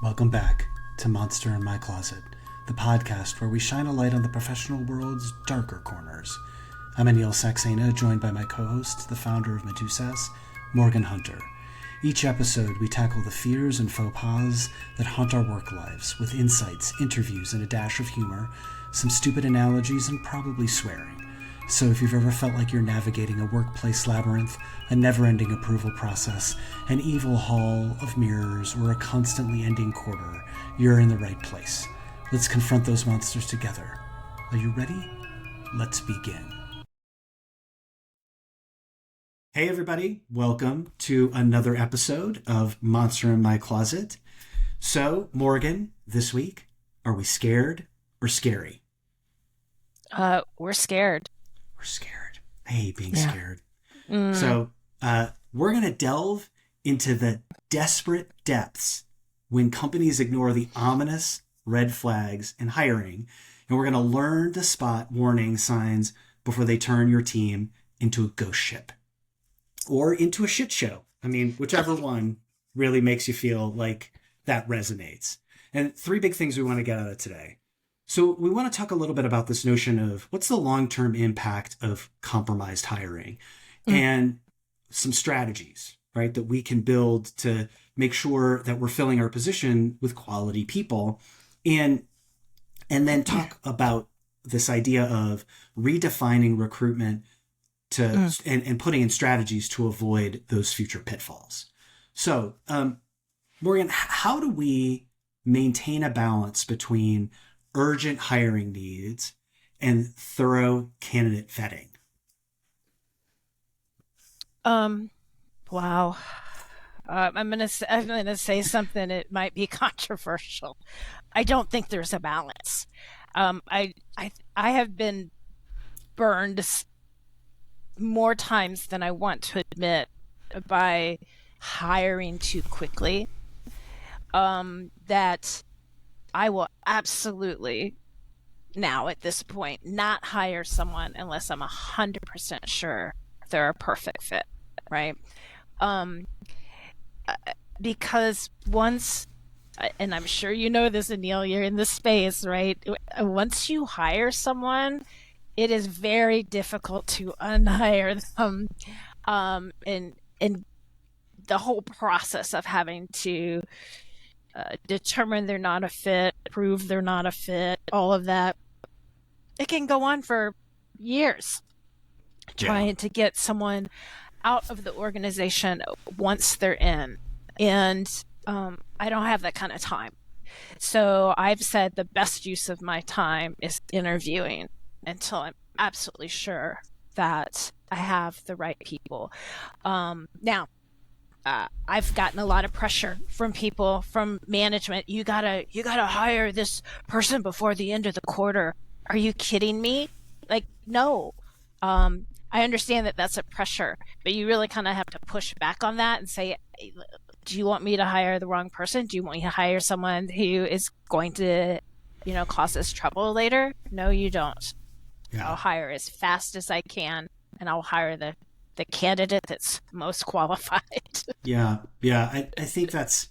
Welcome back to Monster in My Closet, the podcast where we shine a light on the professional world's darker corners. I'm Anil Saxena, joined by my co-host, the founder of Medusas, Morgan Hunter. Each episode, we tackle the fears and faux pas that haunt our work lives, with insights, interviews, and a dash of humor, some stupid analogies, and probably swearing. So if you've ever felt like you're navigating a workplace labyrinth, a never-ending approval process, an evil hall of mirrors, or a constantly ending quarter, you're in the right place. Let's confront those monsters together. Are you ready? Let's begin. Hey everybody, welcome to another episode of Monster in My Closet. So, Morgan, this week, are we scared or scary? We're scared. We're scared. I hate being scared. So we're going to delve into the desperate depths when companies ignore the ominous red flags in hiring. And we're going to learn to spot warning signs before they turn your team into a ghost ship or into a shit show. I mean, whichever one really makes you feel like that resonates. And three big things we want to get out of today. So we want to talk a little bit about this notion of what's the long-term impact of compromised hiring and some strategies, right, that we can build to make sure that we're filling our position with quality people, and then talk about this idea of redefining recruitment to and putting in strategies to avoid those future pitfalls. So, Morgan, how do we maintain a balance between urgent hiring needs and thorough candidate vetting? Wow. I'm gonna say something. It might be controversial. I don't think there's a balance. I have been burned more times than I want to admit by hiring too quickly. That I will absolutely now at this point not hire someone unless I'm 100% sure they're a perfect fit, right? Because once, and I'm sure you know this, Anil, you're in this space, right? Once you hire someone, it is very difficult to unhire them. And the whole process of having to determine they're not a fit, prove they're not a fit, all of that, it can go on for years trying to get someone out of the organization once they're in. And I don't have that kind of time. So I've said the best use of my time is interviewing until I'm absolutely sure that I have the right people. Now, I've gotten a lot of pressure from people, from management. You gotta hire this person before the end of the quarter. Are you kidding me? Like, no. I understand that that's a pressure, but you really kind of have to push back on that and say, do you want me to hire the wrong person? Do you want me to hire someone who is going to, cause us trouble later? No, you don't. Yeah. I'll hire as fast as I can, and I'll hire the candidate that's most qualified. Yeah. I think that's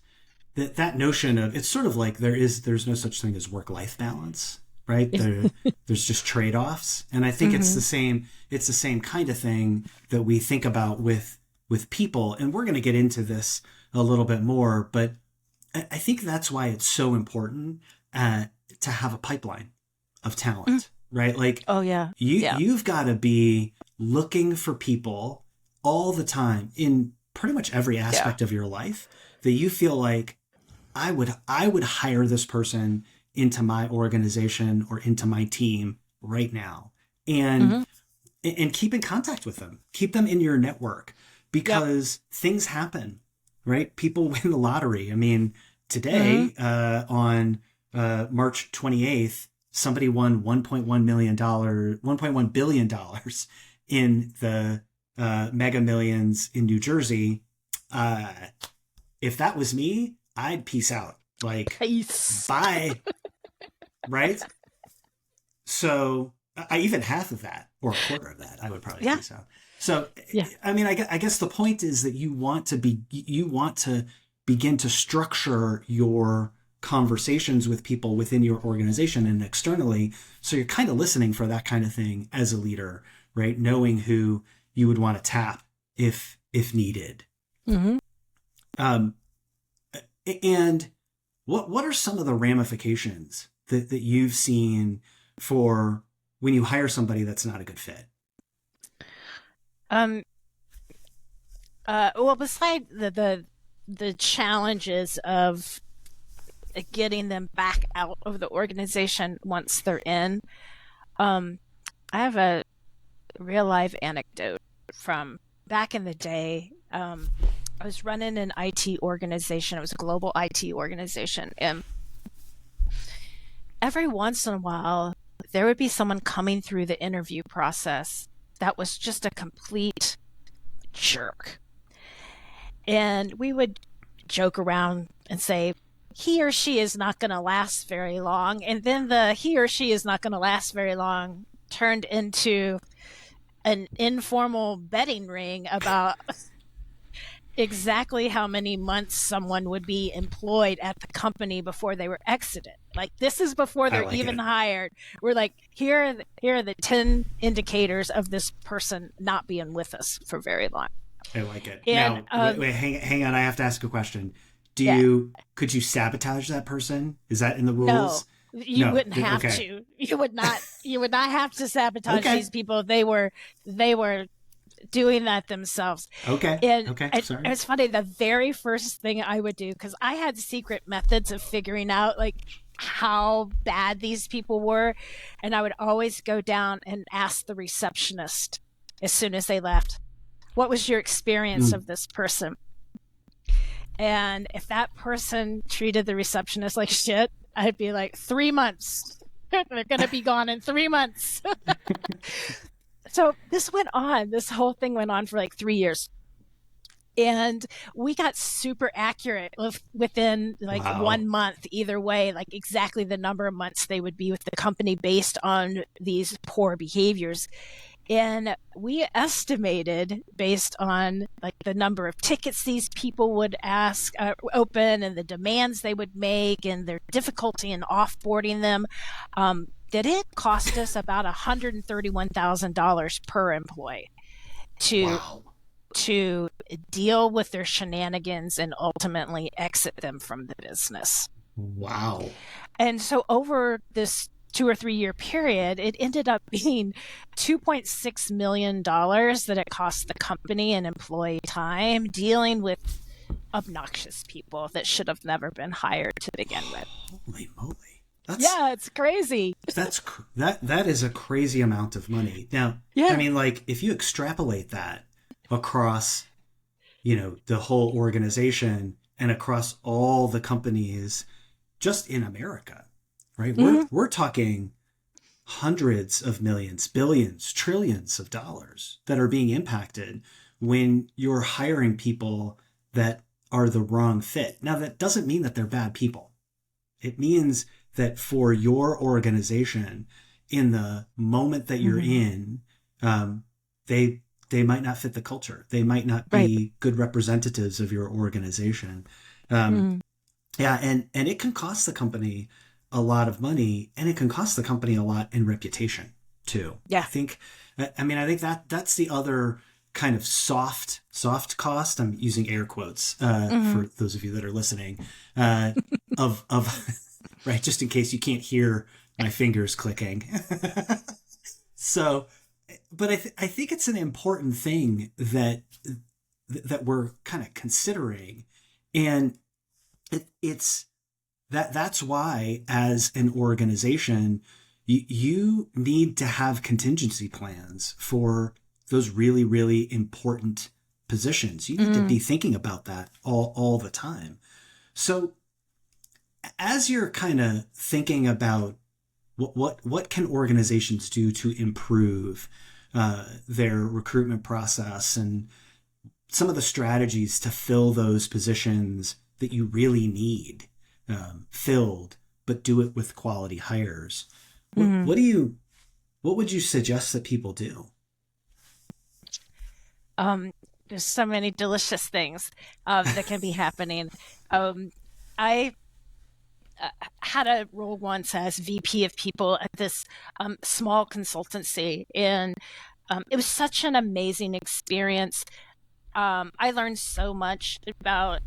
that notion of, it's sort of like there's no such thing as work-life balance, right? There's just trade-offs. And I think it's the same kind of thing that we think about with people. And we're going to get into this a little bit more, but I think that's why it's so important to have a pipeline of talent, right? Like, you've got to be looking for people all the time in pretty much every aspect of your life that you feel like I would hire this person into my organization or into my team right now, and keep in contact with them, keep them in your network, because things happen, right? People win the lottery. I mean, today on March 28th, somebody won $1.1 billion in the Mega Millions in New Jersey. If that was me, I'd peace out. Like, bye. Right? So even half of that, or a quarter of that, I would probably peace out. So, I mean, I guess the point is that you want to begin to structure your conversations with people within your organization and externally. So you're kind of listening for that kind of thing as a leader, right? Knowing who you would want to tap if needed. Mm-hmm. And what are some of the ramifications that you've seen for when you hire somebody that's not a good fit? Well, beside the challenges of getting them back out of the organization once they're in, I have a real life anecdote from back in the day. I was running an IT organization. It was a global IT organization, and every once in a while, there would be someone coming through the interview process that was just a complete jerk. And we would joke around and say, he or she is not going to last very long. And then the he or she is not going to last very long turned into an informal betting ring about exactly how many months someone would be employed at the company before they were exited. Like, this is before they're even hired. We're like, here are the 10 indicators of this person not being with us for very long. I like it. And, now, wait, hang on. I have to ask a question. Could you sabotage that person? Is that in the rules? No, you wouldn't have to. You would not have to sabotage these people. They were doing that themselves. Okay. Sorry. It's funny. The very first thing I would do, because I had secret methods of figuring out like how bad these people were, and I would always go down and ask the receptionist as soon as they left, what was your experience of this person? And if that person treated the receptionist like shit, I'd be like, 3 months. They're going to be gone in 3 months. So this whole thing went on for like 3 years. And we got super accurate within like 1 month, either way, like exactly the number of months they would be with the company based on these poor behaviors. And we estimated, based on like the number of tickets these people would open and the demands they would make and their difficulty in offboarding them, that it cost us about $131,000 per employee to deal with their shenanigans and ultimately exit them from the business. Wow. And so over this 2 or 3 year period, it ended up being $2.6 million that it cost the company in employee time dealing with obnoxious people that should have never been hired to begin with. Holy moly. It's crazy. That is a crazy amount of money. Now, I mean, like, if you extrapolate that across, the whole organization and across all the companies just in America, right? We're talking hundreds of millions, billions, trillions of dollars that are being impacted when you're hiring people that are the wrong fit. Now, that doesn't mean that they're bad people. It means that for your organization, in the moment that you're in, they might not fit the culture. They might not be good representatives of your organization. And it can cost the company a lot of money, and it can cost the company a lot in reputation too. I think that's the other kind of soft cost. I'm using air quotes for those of you that are listening, of right, just in case you can't hear my fingers clicking. So, but I think it's an important thing that we're kind of considering, and that's why, as an organization, you need to have contingency plans for those really, really important positions. You need to be thinking about that all the time. So as you're kind of thinking about what can organizations do to improve their recruitment process and some of the strategies to fill those positions that you really need filled, but do it with quality hires, what would you suggest that people do? There's so many delicious things that can be happening. I had a role once as VP of people at this small consultancy, and it was such an amazing experience. I learned so much about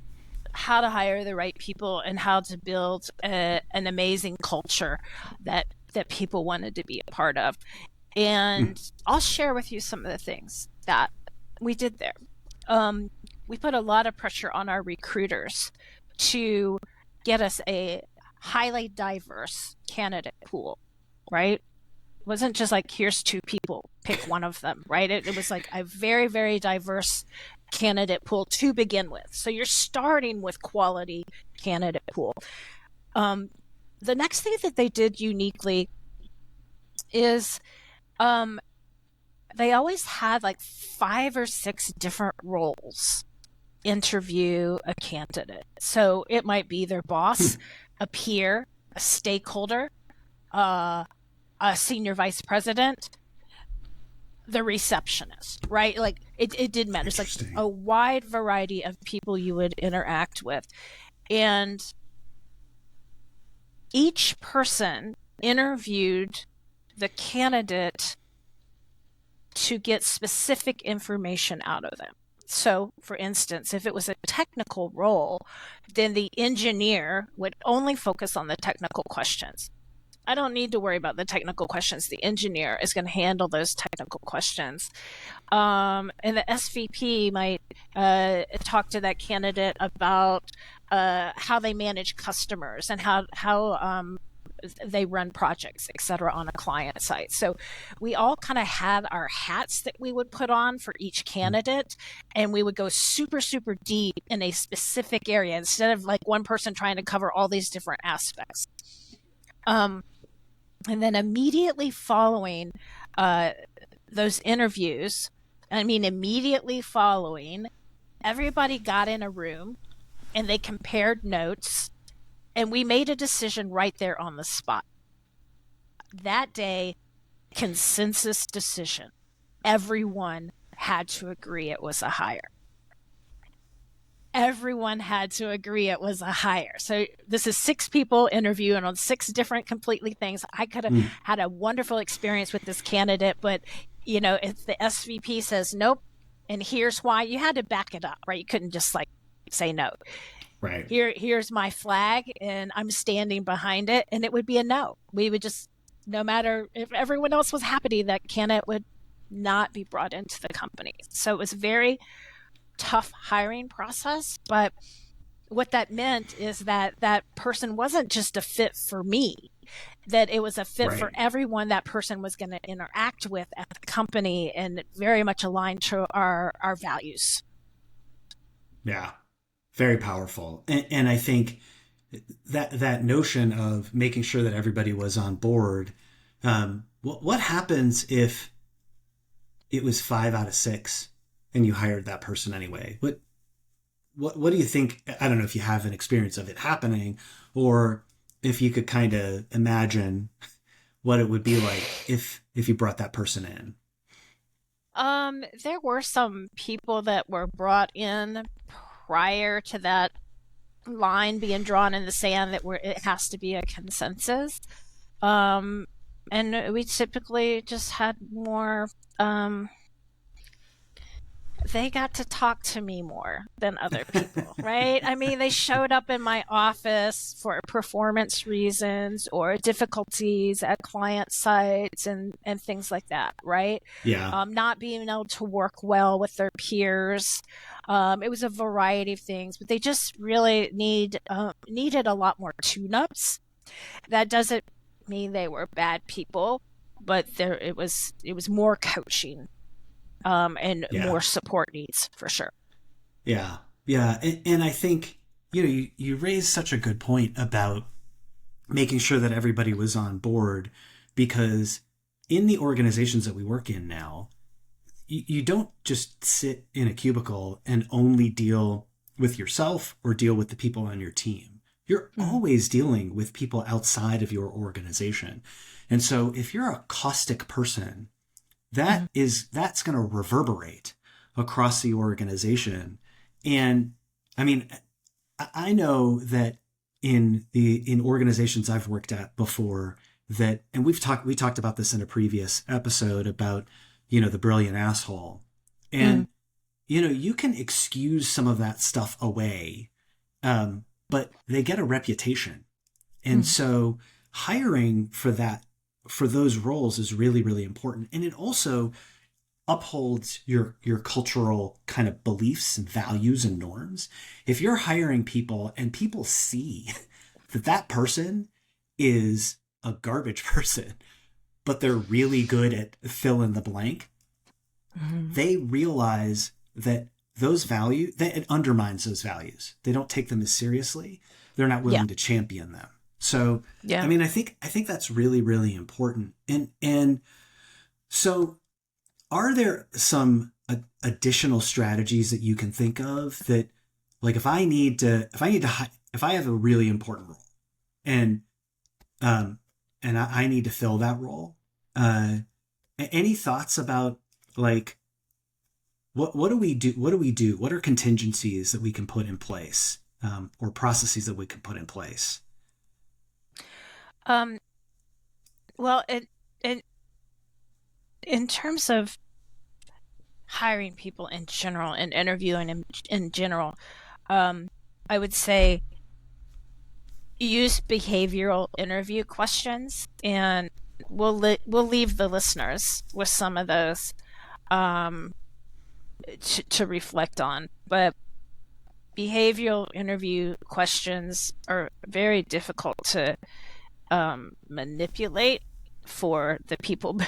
how to hire the right people and how to build an amazing culture that people wanted to be a part of. And I'll share with you some of the things that we did there. We put a lot of pressure on our recruiters to get us a highly diverse candidate pool, right? It wasn't just like, here's 2 people, pick one of them, right? It was like a very, very diverse candidate pool to begin with. So you're starting with quality candidate pool. The next thing that they did uniquely is they always had like 5 or 6 different roles interview a candidate. So it might be their boss, a peer, a stakeholder, a senior vice president, the receptionist, right? Like it did matter. It's like a wide variety of people you would interact with. And each person interviewed the candidate to get specific information out of them. So, for instance, if it was a technical role, then the engineer would only focus on the technical questions. I don't need to worry about the technical questions. The engineer is going to handle those technical questions. And the SVP might talk to that candidate about how they manage customers and how they run projects, et cetera, on a client site. So we all kind of had our hats that we would put on for each candidate, and we would go super, super deep in a specific area instead of like one person trying to cover all these different aspects. And then immediately following those interviews, immediately following, everybody got in a room and they compared notes, and we made a decision right there on the spot. That day, consensus decision. Everyone had to agree it was a hire. Everyone had to agree it was a hire. So this is 6 people interviewing on 6 different completely things. I could have had a wonderful experience with this candidate, but if the SVP says nope, and here's why, you had to back it up, right? You couldn't just like say no. Right. Here's my flag, and I'm standing behind it, and it would be a no. We would just, no matter if everyone else was happy, that candidate would not be brought into the company. So it was a very tough hiring process, but what that meant is that that person wasn't just a fit for me, that it was a fit for everyone that person was going to interact with at the company, and very much aligned to our values. Yeah. Very powerful. And I think that notion of making sure that everybody was on board, what happens if it was 5 out of 6 and you hired that person anyway? What do you think? I don't know if you have an experience of it happening, or if you could kind of imagine what it would be like if you brought that person in. There were some people that were brought in prior to that line being drawn in the sand that it has to be a consensus. And we typically just had more, they got to talk to me more than other people, right? They showed up in my office for performance reasons or difficulties at client sites and things like that, right? Yeah. Not being able to work well with their peers. It was a variety of things, but they just really needed a lot more tune-ups. That doesn't mean they were bad people, but it was more coaching. And more support needs, for sure. Yeah. Yeah. And I think, you raised such a good point about making sure that everybody was on board, because in the organizations that we work in now, you don't just sit in a cubicle and only deal with yourself or deal with the people on your team. You're always dealing with people outside of your organization. And so if you're a caustic person, that's going to reverberate across the organization. And I know that in organizations I've worked at before that, and we talked about this in a previous episode about, the brilliant asshole. And, you can excuse some of that stuff away, but they get a reputation. And so hiring for those roles is really, really important. And it also upholds your cultural kind of beliefs and values and norms. If you're hiring people and people see that person is a garbage person, but they're really good at fill in the blank, they realize that that it undermines those values. They don't take them as seriously. They're not willing to champion them. So, I mean, I think that's really, really important. And so are there some additional strategies that you can think of that, like, if I have a really important role and I need to fill that role, any thoughts about, like, what do we do? What are contingencies that we can put in place, or processes that we can put in place? Well, in terms of hiring people in general and interviewing in general, I would say use behavioral interview questions, and we'll leave the listeners with some of those to reflect on. But behavioral interview questions are very difficult to manipulate for the people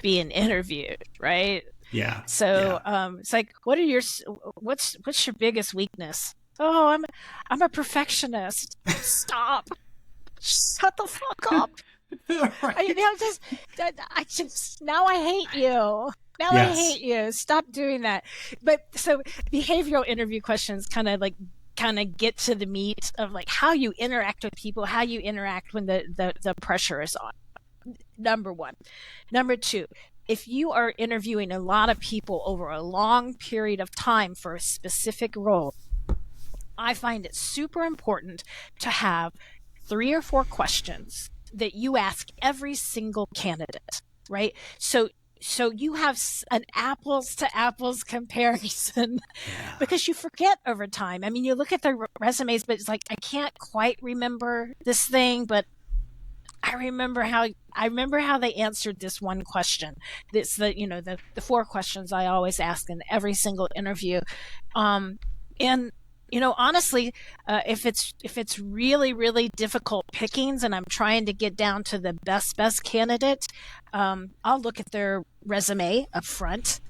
being interviewed, right? Yeah. So it's like, what's your biggest weakness? Oh, I'm a perfectionist. Stop. Shut the fuck up. Right. I just now I hate you. Now I hate you. Stop doing that. But so behavioral interview questions kind of get to the meat of, like, how you interact with people, how you interact when the pressure is on. Number one. Number two, if you are interviewing a lot of people over a long period of time for a specific role, I find it super important to have 3 or 4 questions that you ask every single candidate, right? So you have an apples to apples comparison, because you forget over time. I mean, you look at their resumes, but it's like, I can't quite remember this thing, but I remember how they answered this one question. It's the 4 questions I always ask in every single interview. And honestly, if it's really, really difficult pickings and I'm trying to get down to the best candidate, I'll look at their resume up front,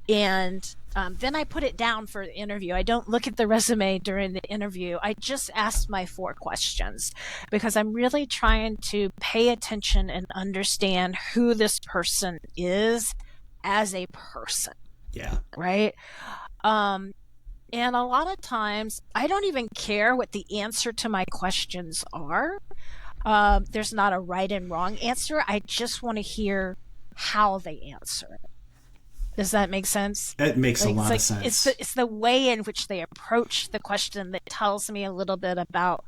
and then I put it down for the interview. I don't look at the resume during the interview. I just ask my 4 questions, because I'm really trying to pay attention and understand who this person is as a person. Yeah. Right? And a lot of times, I don't even care what the answer to my questions are. There's not a right and wrong answer. I just want to hear how they answer it. Does that make sense? It makes a lot of sense. It's the way in which they approach the question that tells me a little bit about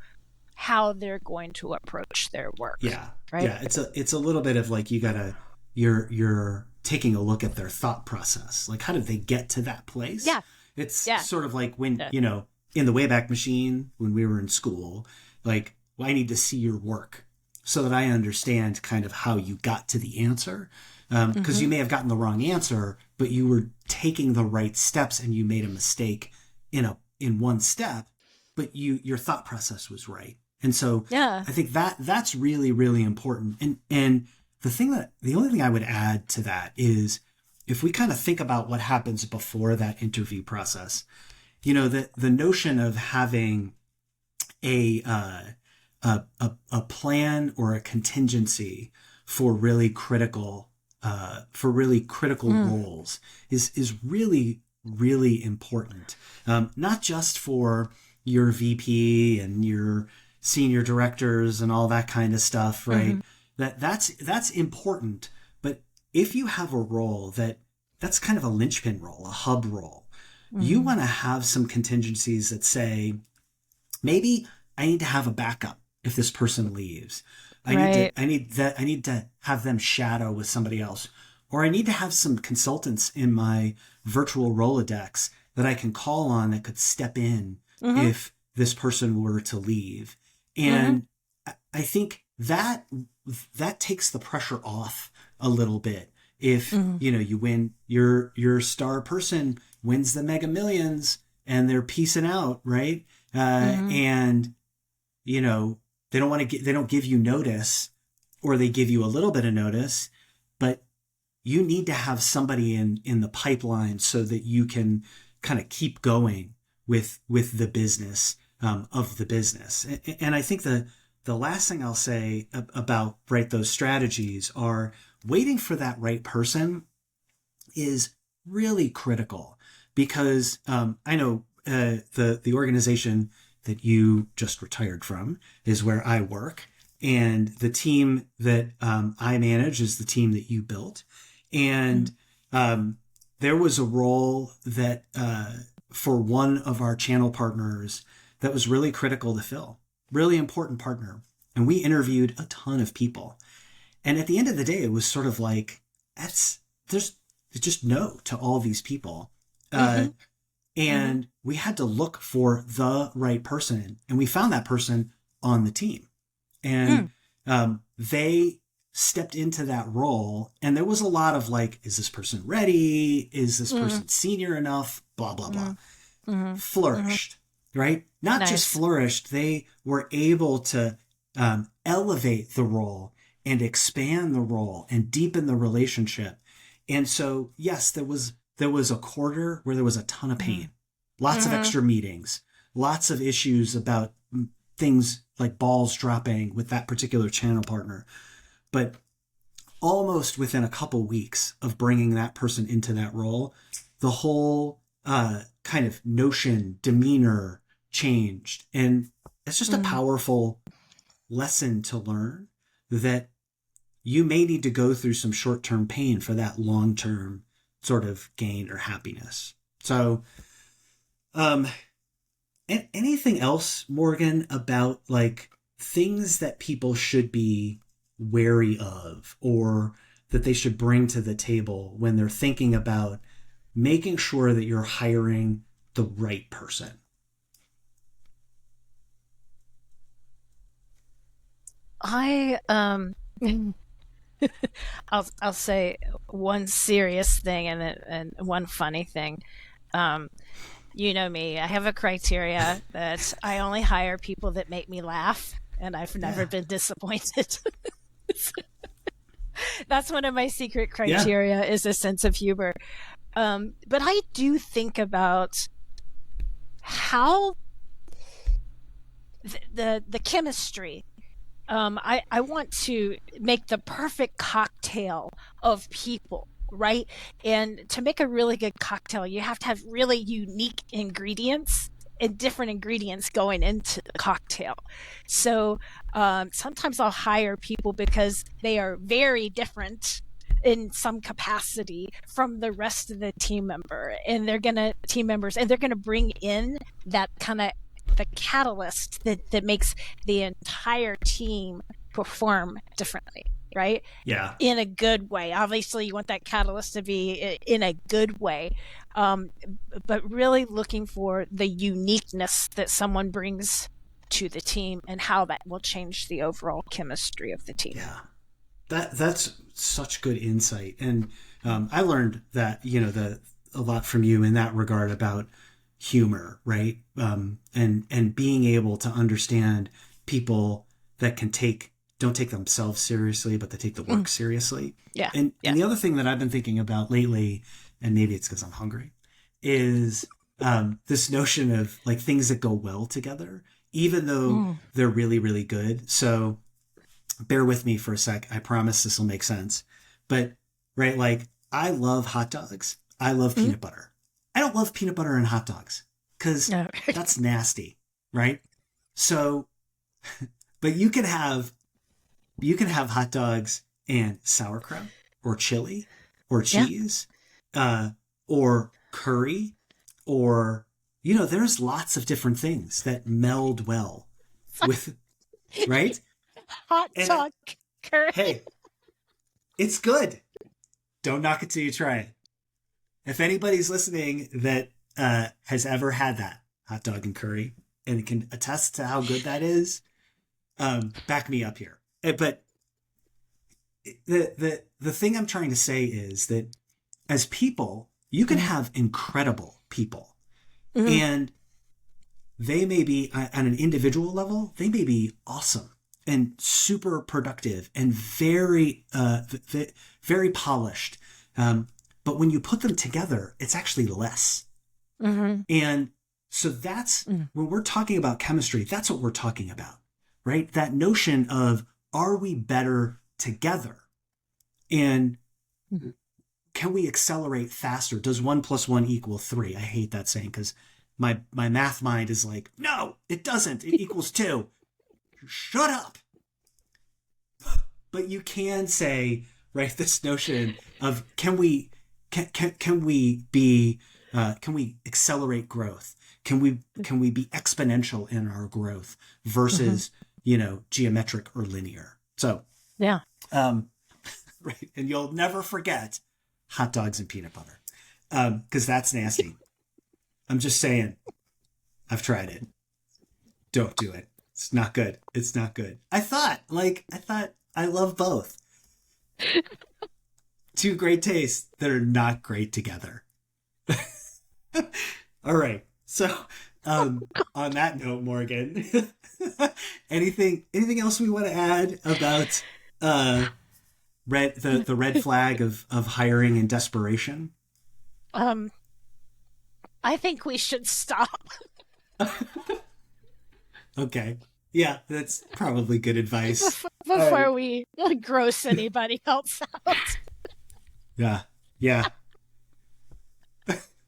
how they're going to approach their work. Yeah. Right. Yeah. It's a little bit of, like, you're taking a look at their thought process. Like, how did they get to that place? Yeah. It's sort of like when, in the Wayback Machine, when we were in school, like, I need to see your work so that I understand kind of how you got to the answer. Because you may have gotten the wrong answer, but you were taking the right steps and you made a mistake in one step, but your thought process was right. And so I think that's really, really important. And the only thing I would add to that is, if we kind of think about what happens before that interview process, the notion of having a plan or a contingency for really critical roles is really, really important. Not just for your VP and your senior directors and all that kind of stuff, right? That's important. But if you have a role that's kind of a linchpin role, a hub role, you want to have some contingencies that say, maybe I need to have a backup if this person leaves. Right. I need to have them shadow with somebody else, or I need to have some consultants in my virtual Rolodex that I can call on that could step in Mm-hmm. if this person were to leave. Mm-hmm. And I think that takes the pressure off a little bit. If, Mm-hmm. you win, your star person wins the Mega Millions and they're peacing out, right? Mm-hmm. And you know, they don't give you notice, or they give you a little bit of notice, but you need to have somebody in the pipeline so that you can kind of keep going with the business, of the business. And I think the last thing I'll say about, right, those strategies are waiting for that right person is really critical, because I know the organization that you just retired from is where I work, and the team that I manage is the team that you built, and there was a role that for one of our channel partners that was really critical to fill, really important partner, and we interviewed a ton of people, and at the end of the day, it was sort of like, that's there's just no to all these people. Mm-hmm. And we had to look for the right person, and we found that person on the team. Mm-hmm. And they stepped into that role. And there was a lot of like, is this person ready? Is this Mm-hmm. person senior enough? Blah, blah, blah. Mm-hmm. Flourished, right? Not just Nice. flourished, they were able to elevate the role and expand the role and deepen the relationship. And so, yes, there was a quarter where there was a ton of pain, lots of Mm-hmm. extra meetings, lots of issues about things like balls dropping with that particular channel partner. But almost within a couple weeks of bringing that person into that role, the whole kind of notion, demeanor changed. And it's just a Mm-hmm. powerful lesson to learn that you may need to go through some short-term pain for that long-term sort of gain or happiness. So, anything else, Morgan, about like things that people should be wary of, or that they should bring to the table when they're thinking about making sure that you're hiring the right person? I I'll say one serious thing and one funny thing. Um, you know me. I have a criteria that I only hire people that make me laugh, and I've never Yeah. been disappointed. That's one of my secret Yeah. criteria is a sense of humor. But I do think about how the chemistry. I want to make the perfect cocktail of people, right? And to make a really good cocktail, you have to have really unique ingredients and different ingredients going into the cocktail. So sometimes I'll hire people because they are very different in some capacity from the rest of the team members, and they're gonna bring in that kind of the catalyst that makes the entire team perform differently, right? Yeah. In a good way. Obviously, you want that catalyst to be in a good way, um, but really looking for the uniqueness that someone brings to the team and how that will change the overall chemistry of the team. Yeah. That's such good insight. And I learned that, a lot from you in that regard about humor, right? And being able to understand people that don't take themselves seriously, but they take the work seriously. Yeah, And yeah. the other thing that I've been thinking about lately, and maybe it's because I'm hungry, is this notion of like things that go well together, even though they're really, really good. So bear with me for a sec. I promise this will make sense. But, right, like I love hot dogs. I love peanut butter. I don't love peanut butter and hot dogs because No. that's nasty, right? So, but you can have hot dogs and sauerkraut or chili or Yeah. cheese, or curry, or there's lots of different things that meld well with right? Hot dog curry. Hey, it's good. Don't knock it till you try it. If anybody's listening that has ever had that hot dog and curry and can attest to how good that is, back me up here. But the thing I'm trying to say is that as people, you can have incredible people, and they may be on an individual level, they may be awesome and super productive and very very polished. But when you put them together, it's actually less. And so that's when we're talking about chemistry, that's what we're talking about, right? That notion of, are we better together? And can we accelerate faster? Does 1 + 1 = 3? I hate that saying because my math mind is like, no, it doesn't. It equals 2. Shut up. But you can say, right, this notion of can we accelerate growth? Can we be exponential in our growth versus geometric or linear? So yeah, right, and you'll never forget hot dogs and peanut butter, because that's nasty. I'm just saying, I've tried it. Don't do it. It's not good. It's not good. I thought I love both. Two great tastes that are not great together. All right. So, on that note, Morgan, anything else we want to add about the red flag of hiring in desperation? I think we should stop. Okay. Yeah, that's probably good advice. Before we gross anybody else out. Yeah.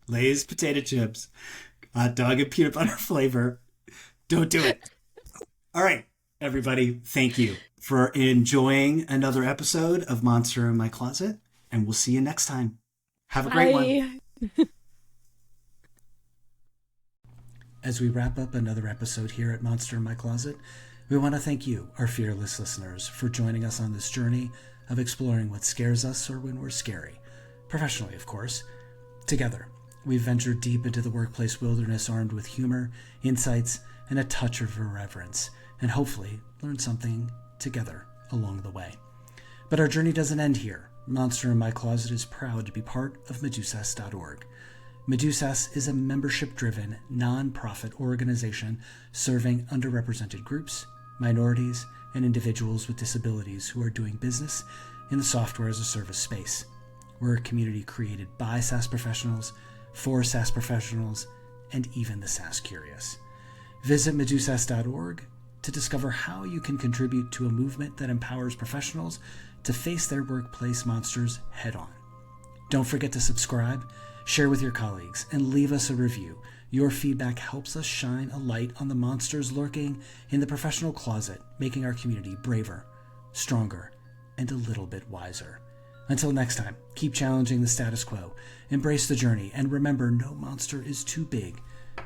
Lay's potato chips, hot dog and peanut butter flavor. Don't do it. All right, everybody. Thank you for enjoying another episode of Monster in My Closet, and we'll see you next time. Have a great one. As we wrap up another episode here at Monster in My Closet, we want to thank you, our fearless listeners, for joining us on this journey of exploring what scares us or when we're scary. Professionally, of course. Together, we've ventured deep into the workplace wilderness armed with humor, insights, and a touch of irreverence, and hopefully learned something together along the way. But our journey doesn't end here. Monster in My Closet is proud to be part of Medusas.org. Medusas is a membership-driven, non-profit organization serving underrepresented groups, minorities, and individuals with disabilities who are doing business in the software-as-a-service space. We're a community created by SaaS professionals, for SaaS professionals, and even the SaaS curious. Visit Medusas.org to discover how you can contribute to a movement that empowers professionals to face their workplace monsters head-on. Don't forget to subscribe, share with your colleagues, and leave us a review. Your feedback helps us shine a light on the monsters lurking in the professional closet, making our community braver, stronger, and a little bit wiser. Until next time, keep challenging the status quo, embrace the journey, and remember, no monster is too big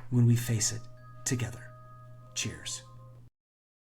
when we face it together. Cheers.